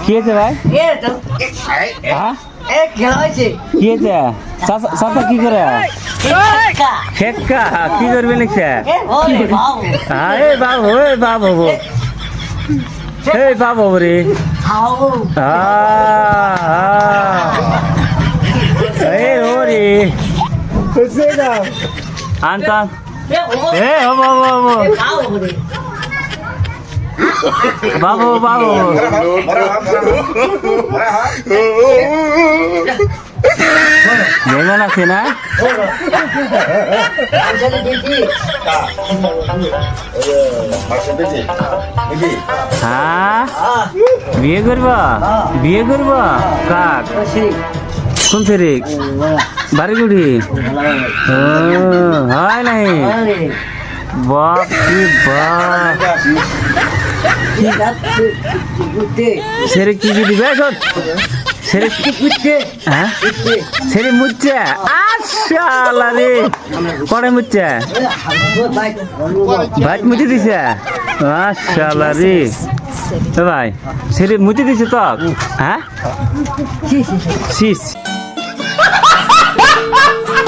কি হয়েছে ভাই হ্যাঁ কি হয়েছে চাচা কি করে খেক্কা কি করবে লিখছে হ্যাঁ এ বাবু রে ওরে আনতাম বাবু বেঙ্গন আছে না হ্যাঁ বিয়ে করব কাক কোন তারিখ বাড়িগুড়ি হয় নাই বাপ সেরে কি দিবে সেরে মুচ্ছে আশালা রে পরে মুচ্ছে ভাত মুছে দিছে আশালা রে ভাই সেরে মুছে দিছে তো হ্যাঁ